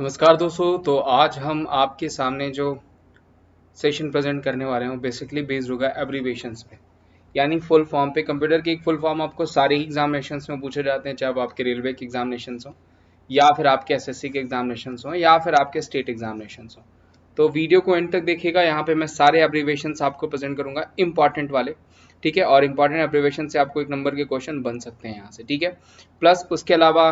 नमस्कार दोस्तों। तो आज हम आपके सामने जो सेशन प्रेजेंट करने वाले हैं वो बेसिकली बेस्ड होगा एब्रीवेशंस पे, यानी फुल फॉर्म पे। कंप्यूटर की एक फुल फॉर्म आपको सारे ही एग्जामिनेशंस में पूछे जाते हैं, चाहे वो आपके रेलवे के एग्जामिनेशंस हो या फिर आपके एसएससी के एग्जामिनेशंस हो या फिर आपके स्टेट एग्जामिनेशंस हो। तो वीडियो को एंड तक देखिएगा, यहाँ पे मैं सारे एब्रीवेशंस आपको प्रेजेंट करूंगा, इंपॉर्टेंट वाले। ठीक है, और इंपॉर्टेंट एब्रीवेशन से आपको एक नंबर के क्वेश्चन बन सकते हैं यहाँ से। ठीक है, प्लस उसके अलावा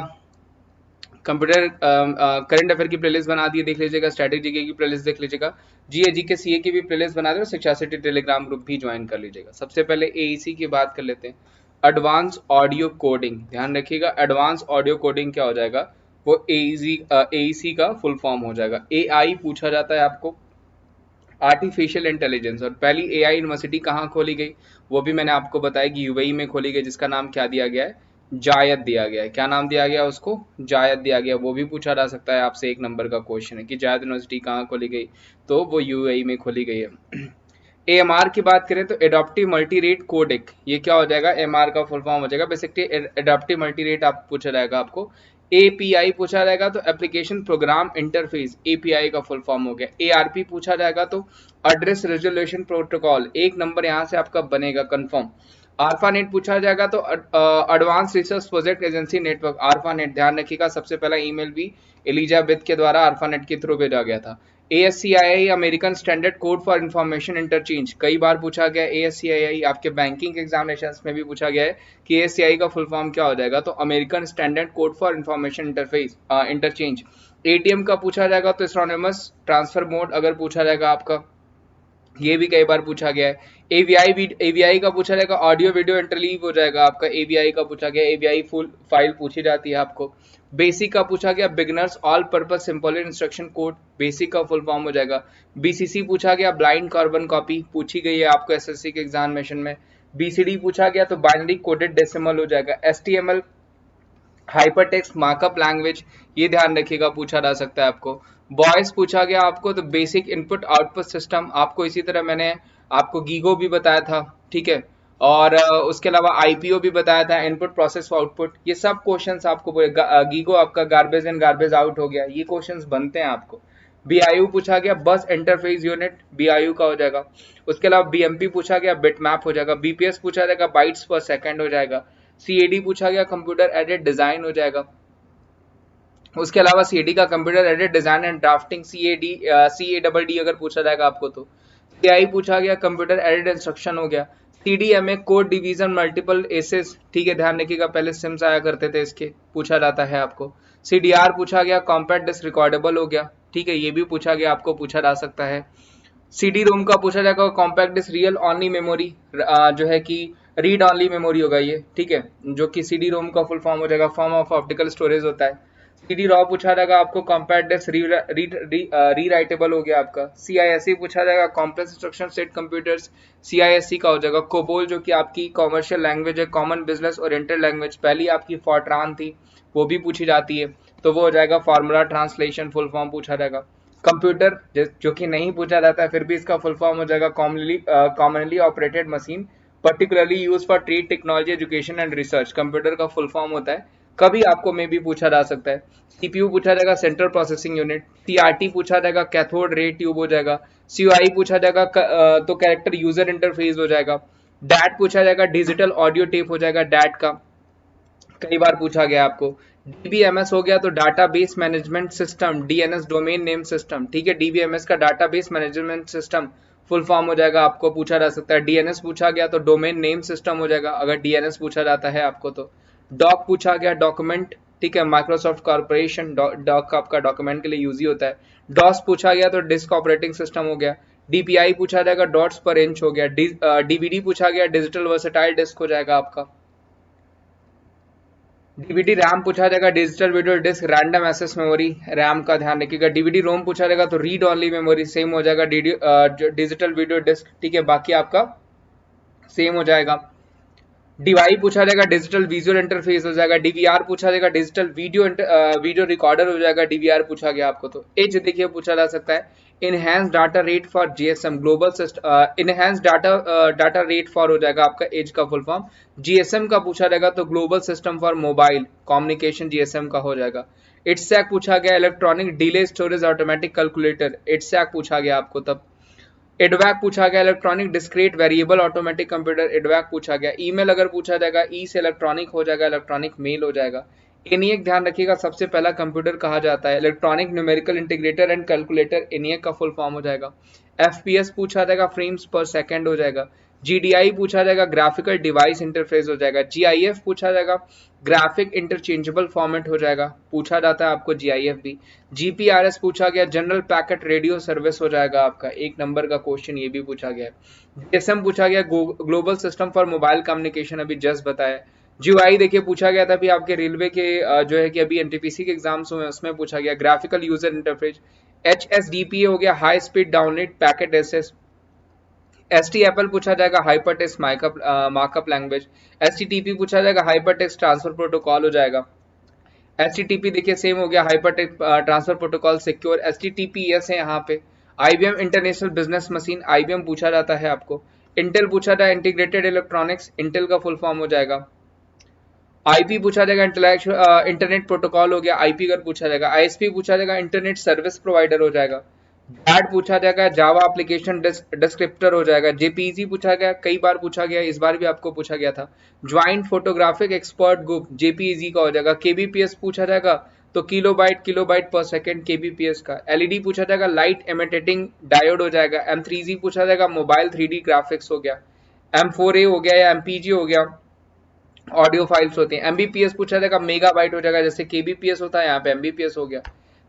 कंप्यूटर करंट अफेयर की प्लेलिस्ट बना दी है, देख लीजिएगा। स्टैटिक जीके की प्लेलिस्ट देख लीजिएगा। जीए जीके सीए की भी प्लेलिस्ट बना दी और शिक्षा सिटी टेलीग्राम ग्रुप भी ज्वाइन कर लीजिएगा। सबसे पहले एईसी की बात कर लेते हैं। एडवांस ऑडियो कोडिंग, ध्यान रखिएगा, एडवांस ऑडियो कोडिंग क्या हो जाएगा, वो एईसी का फुल फॉर्म हो जाएगा। एआई पूछा जाता है आपको, आर्टिफिशियल इंटेलिजेंस। और पहली एआई यूनिवर्सिटी कहाँ खोली गई, वो भी मैंने आपको बताया कि यूएई में खोली गई, जिसका नाम क्या दिया गया है, जायद दिया गया है। क्या नाम दिया गया उसको, जायद दिया गया। वो भी पूछा जा सकता है आपसे, एक नंबर का क्वेश्चन है कि जायद यूनिवर्सिटी कहाँ खोली गई, तो वो यूएई में खोली गई है। एएमआर की बात करें तो एडॉप्टिव मल्टी रेट कोडेक, ये क्या हो जाएगा, एमआर का फुल फॉर्म हो जाएगा। बेसिकली एडॉप्टिव मल्टी रेट आप पूछा जाएगा आपको। एपीआई पूछा जाएगा तो एप्लीकेशन प्रोग्राम इंटरफेस, एपीआई का फुल फॉर्म हो गया। एआरपी पूछा जाएगा तो एड्रेस रेजोल्यूशन प्रोटोकॉल, एक नंबर यहाँ से आपका बनेगा कंफर्म। आर्फानेट पूछा जाएगा तो advance research project agency network, ARPANET. ध्यान रखिएगा, सबसे पहला ईमेल भी एलिजाबेथ के द्वारा आर्फानेट के थ्रू भेजा गया था। ASCII American standard code for information interchange, कई बार पूछा गया। एएससीआईआई आपके बैंकिंग एग्जामिनेशंस में भी पूछा गया है कि एएससीआई का फुल फॉर्म क्या हो जाएगा, तो American standard code for information interface interchange. ATM का पूछा जाएगा तो एस्ट्रोनोमस ट्रांसफर मोड अगर पूछा जाएगा आपका, ये भी कई बार पूछा गया है। एवीआई का पूछा जाएगा, ऑडियो वीडियो इंटरलीव हो जाएगा आपका। एवीआई का पूछा गया, एवीआई फुल फाइल पूछी जाती है आपको। बेसिक का पूछा गया, beginners all purpose simple instruction code, basic का फुल फॉर्म हो जाएगा। बीसीसी पूछा गया, ब्लाइंड कार्बन कॉपी पूछी गई है आपको एसएससी के एग्जामिनेशन में। बीसीडी पूछा गया तो बाइनरी कोडेड डेसिमल हो जाएगा। एसटीएमएल हाइपरटेक्स्ट मार्कअप लैंग्वेज, ये ध्यान रखिएगा, पूछा जा सकता है आपको। वॉइस पूछा गया आपको तो बेसिक इनपुट आउटपुट सिस्टम आपको, इसी तरह मैंने आपको गीगो भी बताया था। ठीक है, और उसके अलावा आईपीओ भी बताया था, इनपुट प्रोसेस आउटपुट। ये सब क्वेश्चंस आपको गीगो आपका गार्बेज इन गार्बेज आउट हो गया, ये क्वेश्चंस बनते हैं आपको। बीआईयू पूछा गया, बस इंटरफेस यूनिट, बीआईयू का हो जाएगा। उसके अलावा बीएमपी पूछा गया, बिटमैप हो जाएगा। बीपीएस पूछा जाएगा, बाइट्स पर सेकंड हो जाएगा। सीएडी पूछा गया, कंप्यूटर एडेड डिजाइन हो जाएगा। उसके अलावा सीएडी का computer aided design and drafting, CAD अगर पूछा जाएगा आपको तो। सीआई पूछा गया, कंप्यूटर एडेड इंस्ट्रक्शन हो गया। CDMA code division multiple access, ठीक है, ध्यान रखिएगा, पहले सिम्स आया करते थे इसके, पूछा जाता है आपको। सीडीआर पूछा गया, कॉम्पैक्ट डिस्क रिकॉर्डेबल हो गया। ठीक है, ये भी पूछा गया आपको, पूछा जा सकता है। सीडी रोम का पूछा जाएगा, compact disc real only memory, जो है कि रीड ऑनली मेमोरी होगा ये। ठीक है, जो कि सीडी रोम का फुल फॉर्म हो जाएगा, फॉर्म ऑफ ऑप्टिकल स्टोरेज होता है। सीडी रॉ पूछा जाएगा आपको, कॉम्पैक्ट डिस्क री राइटेबल हो गया आपका। सीआईएससी पूछा जाएगा, complex instruction set computers, CISC का हो जाएगा। कोबोल जो कि आपकी कॉमर्शियल लैंग्वेज है, कॉमन बिजनेस ओरिएंटेड लैंग्वेज, पहली आपकी फॉर्ट्रान थी, वो भी पूछी जाती है, तो वो हो जाएगा फॉर्मूला ट्रांसलेशन, फुल फॉर्म पूछा जाएगा। कंप्यूटर जो कि नहीं पूछा जाता है, फिर भी इसका फुल फॉर्म हो जाएगा, commonly operated machine particularly use for trade technology education and research, computer का फुल फॉर्म होता है। कभी आपको में भी पूछा जा सकता है। सीपीयू पूछा जाएगा, सेंट्रल प्रोसेसिंग यूनिट। टीआरटी पूछा जाएगा, कैथोड रे ट्यूब हो जाएगा। सीयूआई पूछा जाएगा, तो कैरेक्टर यूजर इंटरफेस हो जाएगा। डैट पूछा जाएगा, डिजिटल ऑडियो टेप हो जाएगा डैट का, कई बार पूछा गया आपको। डीबीएमएस हो गया तो database management system, DNS domain name system. ठीक है, डीबीएमएस का database management system full form हो जाएगा, आपको पूछा जा सकता है। डीएनएस पूछा गया तो डोमेन नेम सिस्टम हो जाएगा, अगर डीएनएस पूछा जाता है आपको तो। डॉक पूछा गया, डॉक्यूमेंट, ठीक है, माइक्रोसॉफ्ट कॉर्पोरेशन, डॉक आपका डॉक्यूमेंट के लिए यूज ही होता है। डॉस पूछा गया तो डिस्क ऑपरेटिंग सिस्टम हो गया। डीपीआई पूछा जाएगा, डॉट्स पर इंच हो गया। डीवीडी पूछा गया, डिजिटल वर्सेटाइल डिस्क हो जाएगा आपका। डीवीडी रैम पूछा जाएगा, digital video disc random access memory, RAM का ध्यान रखिएगा। डीवीडी रोम पूछा जाएगा तो रीड ऑनली मेमोरी, सेम हो जाएगा। डिजिटल वीडियो डिस्क, ठीक है, बाकी आपका सेम हो जाएगा। DVI पूछा जाएगा, डिजिटल विजुअल इंटरफेस हो जाएगा। DVR पूछा जाएगा, डिजिटल वीडियो रिकॉर्डर हो जाएगा। DVR पूछा गया आपको तो। एज देखिए पूछा जा सकता है, enhance data rate for GSM global system, enhance data rate for हो जाएगा आपका एज का फुल फॉर्म। GSM का पूछा जाएगा तो global system for mobile communication GSM का हो जाएगा। इट्सैक पूछा गया, electronic delay storage automatic calculator, EDSAC पूछा गया आपको तब। एडवैक पूछा गया, electronic discrete variable automatic computer, EDVAC पूछा गया। ईमेल अगर पूछा जाएगा, ई से इलेक्ट्रॉनिक हो जाएगा, इलेक्ट्रॉनिक मेल हो जाएगा। एनिएक ध्यान रखिएगा, सबसे पहला कंप्यूटर कहा जाता है, electronic numerical integrator and calculator, ENIAC का फुल फॉर्म हो जाएगा। FPS पूछा जाएगा, फ्रेम्स पर सेकंड हो जाएगा। GDI पूछा जाएगा, ग्राफिकल डिवाइस इंटरफेस हो जाएगा। GIF पूछा जाएगा, ग्राफिक इंटरचेंजेबल फॉर्मेट हो जाएगा, पूछा जाता है आपको GIF भी। GPRS पूछा गया, जनरल पैकेट रेडियो सर्विस हो जाएगा आपका, एक नंबर का क्वेश्चन ये भी पूछा गया। GSM पूछा गया, global system for mobile communication, अभी जस्ट बताया। GUI देखिए पूछा गया था अभी आपके रेलवे के जो है कि अभी NTPC के एग्जाम्स हुए उसमें पूछा गया, ग्राफिकल यूजर इंटरफेस। HSDPA हो गया, high speed download packet access. STFL पूछा जाएगा, hyper text markup language. STTP पूछा जाएगा, हाइपर टेक्स्ट ट्रांसफर प्रोटोकॉल हो जाएगा। HTTP देखिए सेम हो गया, hyper text transfer protocol secure. HTTPS है यहाँ पे। IBM international business machine, IBM पूछा जाता है आपको। इंटेल पूछा जाए, इंटीग्रेटेड इलेक्ट्रॉनिक्स, इंटेल का फुल फॉर्म हो जाएगा। IP पूछा जाएगा, इंटरनेट प्रोटोकॉल हो गया, IP अगर पूछा जाएगा। ISP पूछा जाएगा, इंटरनेट सर्विस प्रोवाइडर हो जाएगा। JAD पूछा जाएगा, जावा एप्लीकेशन डिस्क्रिप्टर हो जाएगा। JPEG पूछा गया, कई बार पूछा गया, इस बार भी आपको पूछा गया था। Joint photographic expert group, JPEG का हो जाएगा। KBPS पूछा जाएगा तो किलोबाइट पर सेकंड KBPS का। LED पूछा जाएगा, लाइट इमिटेटिंग डायोड हो जाएगा। M3G पूछा जाएगा, मोबाइल 3D ग्राफिक्स हो गया। M4A हो गया या MPG हो गया, ऑडियो फाइल्स होती हैं। MBPS पूछा जाएगा, मेगाबाइट हो जाएगा, जैसे KBPS होता है यहाँ पे MBPS हो गया।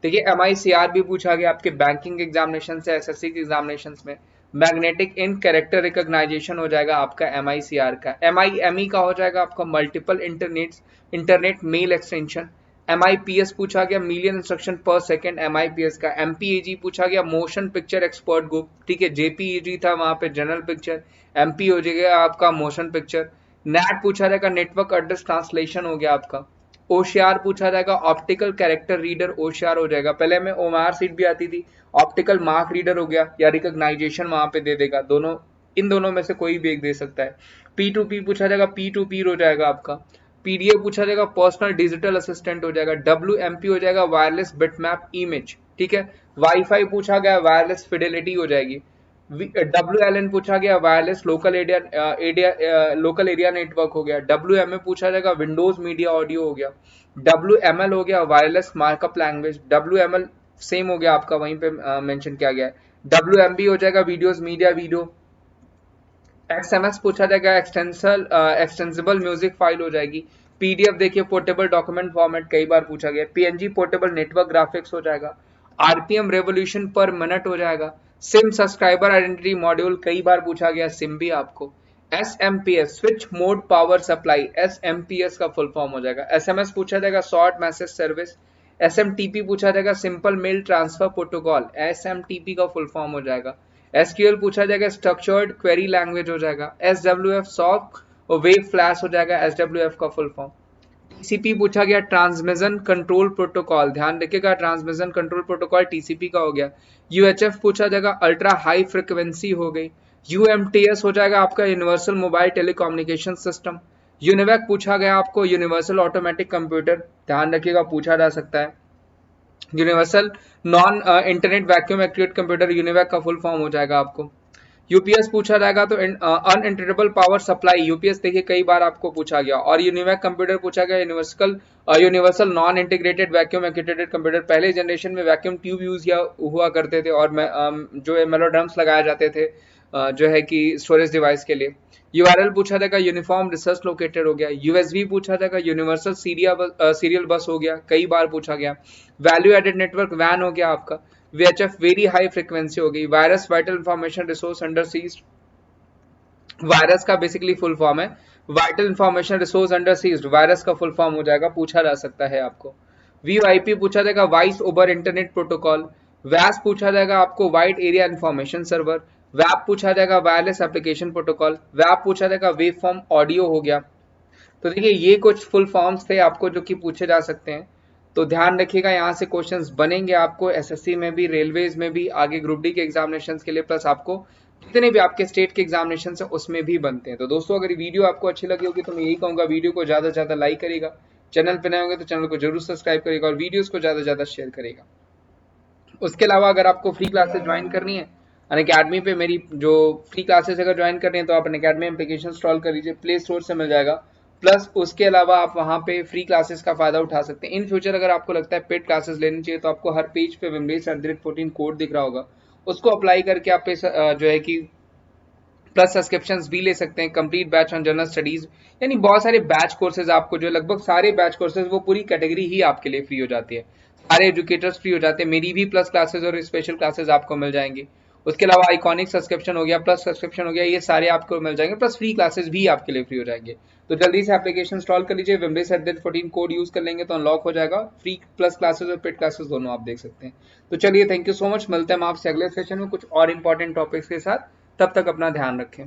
देखिए MICR भी पूछा गया आपके बैंकिंग एग्जामिनेशन से, SSC के एग्जामिनेशन में। मैग्नेटिक इन कैरेक्टर रिकॉग्नाइजेशन हो जाएगा आपका MICR का। MIME का हो जाएगा आपका multiple internet mail extension. MIPS पूछा गया, million instruction per second MIPS का। MPAG पूछा गया, मोशन पिक्चर एक्सपर्ट ग्रुप, ठीक है। JPEG था वहां पे जनरल पिक्चर, MP हो जाएगा आपका मोशन पिक्चर। NAT पूछा जाएगा, नेटवर्क एड्रेस ट्रांसलेशन हो गया आपका। OCR पूछा जाएगा, ऑप्टिकल कैरेक्टर रीडर OCR हो जाएगा। पहले में OMR सीट भी आती थी, ऑप्टिकल मार्क रीडर हो गया या रिकॉग्नाइजेशन वहां पे दे देगा, दोनों इन दोनों में से कोई भी एक दे सकता है। P2P पूछा जाएगा, P2P हो जाएगा आपका। PDA पूछा जाएगा, पर्सनल डिजिटल असिस्टेंट हो जाएगा। WMP हो जाएगा, वायरलेस बिटमैप इमेज, ठीक है। वाईफाई पूछा गया, वायरलेस फिडेलिटी हो जाएगी। WLN पूछा गया, वायरलेस लोकल एरिया नेटवर्क हो गया। WMA पूछा जाएगा, विंडोज मीडिया ऑडियो हो गया। WML हो गया, wireless markup language. WML same हो गया आपका, वहीं पे मेंशन किया गया है। WMB हो जाएगा, वीडियोस मीडिया वीडियो। XMS पूछा जाएगा, एक्सटेंसिबल म्यूजिक फाइल हो जाएगी। PDF देखिए, पोर्टेबल डॉक्यूमेंट फॉर्मेट, कई बार पूछा गया। PNG पोर्टेबल नेटवर्क ग्राफिक्स हो जाएगा। RPM रेवोल्यूशन पर मिनट हो जाएगा। सिम सब्सक्राइबर आइडेंटिटी मॉड्यूल, कई बार पूछा गया, सिम भी आपको। SMPS switch mode power supply, SMPS का फुल फॉर्म हो जाएगा। SMS पूछा जाएगा, शॉर्ट मैसेज सर्विस। SMTP पूछा जाएगा, simple mail transfer protocol, SMTP का फुल फॉर्म हो जाएगा। SQL पूछा जाएगा, स्ट्रक्चर्ड क्वेरी लैंग्वेज हो जाएगा। SWF सॉक और वेव फ्लैश हो जाएगा, SWF का फुल फॉर्म। TCP पूछा गया, ट्रांसमिशन कंट्रोल प्रोटोकॉल, ध्यान रखिएगा, ट्रांसमिशन कंट्रोल प्रोटोकॉल TCP का हो गया। UHF पूछा जाएगा, अल्ट्रा हाई फ्रिक्वेंसी हो गई। UMTS हो जाएगा आपका, universal mobile telecommunication system. UNIVAC पूछा गया आपको, यूनिवर्सल ऑटोमेटिक कंप्यूटर, ध्यान रखिएगा पूछा जा सकता है। Universal non internet vacuum activate computer, UNIVAC का फुल फॉर्म हो जाएगा आपको। यूपीएस पूछा जाएगा तो अनइंटरप्टेबल पावर सप्लाई, यूपीएस देखिए कई बार आपको पूछा गया। और यूनिवैक कंप्यूटर पूछा गया, universal non integrated vacuum activated computer. पहले जनरेशन में वैक्यूम ट्यूब यूज हुआ करते थे और जो है मेलोड्रम्स लगाए जाते थे जो है कि स्टोरेज डिवाइस के लिए। URL पूछा जाएगा, यूनिफॉर्म रिसर्च लोकेटेड हो गया। USB पूछा जाएगा, यूनिवर्सल सीरियल बस हो गया, कई बार पूछा गया। वैल्यू एडेड नेटवर्क WAN हो गया आपका। VHF वेरी हाई फ्रिक्वेंसी हो गई। Virus vital information resource under seized, virus का बेसिकली फुल फॉर्म है vital information resource under seized, virus का फुल फॉर्म हो जाएगा, पूछा जा सकता है आपको। VoIP पूछा जाएगा, voice over internet protocol. WAS पूछा जाएगा आपको, wide area information server. WAP पूछा जाएगा, वायरलेस एप्लीकेशन प्रोटोकॉल। WAP पूछा जाएगा, वेव फॉर्म ऑडियो हो गया। तो देखिए ये कुछ फुल फॉर्म्स थे आपको जो कि पूछे जा सकते हैं, तो ध्यान रखिएगा यहाँ से क्वेश्चंस बनेंगे आपको एसएससी में भी, रेलवेज में भी, आगे ग्रुप डी के एग्जामिनेशन के लिए, प्लस आपको जितने भी आपके स्टेट के एग्जामिनेशन है उसमें भी बनते हैं। तो दोस्तों अगर वीडियो आपको अच्छी लगी होगी तो मैं यही कहूँगा वीडियो को ज़्यादा से ज़्यादा लाइक करेगा, चैनल पर नए होंगे तो चैनल को जरूर सब्सक्राइब करेगा और वीडियोज़ को ज़्यादा से ज़्यादा शेयर करेगा। उसके अलावा अगर आपको फ्री क्लासेस ज्वाइन करनी है अनअकैडमी पे, मेरी जो फ्री क्लासेस अगर ज्वाइन करनी है तो आप अनअकैडमी एप्लीकेशन इंस्टॉल कर लीजिए, प्ले स्टोर से मिल जाएगा। प्लस उसके अलावा आप वहाँ पे फ्री क्लासेस का फायदा उठा सकते हैं। इन फ्यूचर अगर आपको लगता है पेड क्लासेस लेनी चाहिए तो आपको हर पेज पे विमलेश@14 कोड दिख रहा होगा, उसको अप्लाई करके आप जो है कि प्लस सब्सक्रिप्शंस भी ले सकते हैं। Complete batch on general studies, यानी बहुत सारे बैच कोर्सेज आपको जो लगभग सारे बैच कोर्सेज वो पूरी कैटेगरी ही आपके लिए फ्री हो जाती है, सारे एजुकेटर्स फ्री हो जाते हैं, मेरी भी प्लस क्लासेज और स्पेशल क्लासेज आपको मिल जाएंगी। उसके अलावा आइकॉनिक सब्सक्रिप्शन हो गया, प्लस सब्सक्रिप्शन हो गया, ये सारे आपको मिल जाएंगे, प्लस फ्री क्लासेस भी आपके लिए फ्री हो जाएंगे। तो जल्दी से एप्लीकेशन इंस्टॉल कर लीजिए, विमलेश@14 कोड यूज कर लेंगे तो अनलॉक हो जाएगा, फ्री प्लस क्लासेस और पेड क्लासेस दोनों आप देख सकते हैं। तो चलिए थैंक यू सो मच, मिलते हैं हम आपसे अगले सेशन में कुछ और इंपॉर्टेंट टॉपिक्स के साथ, तब तक अपना ध्यान रखें।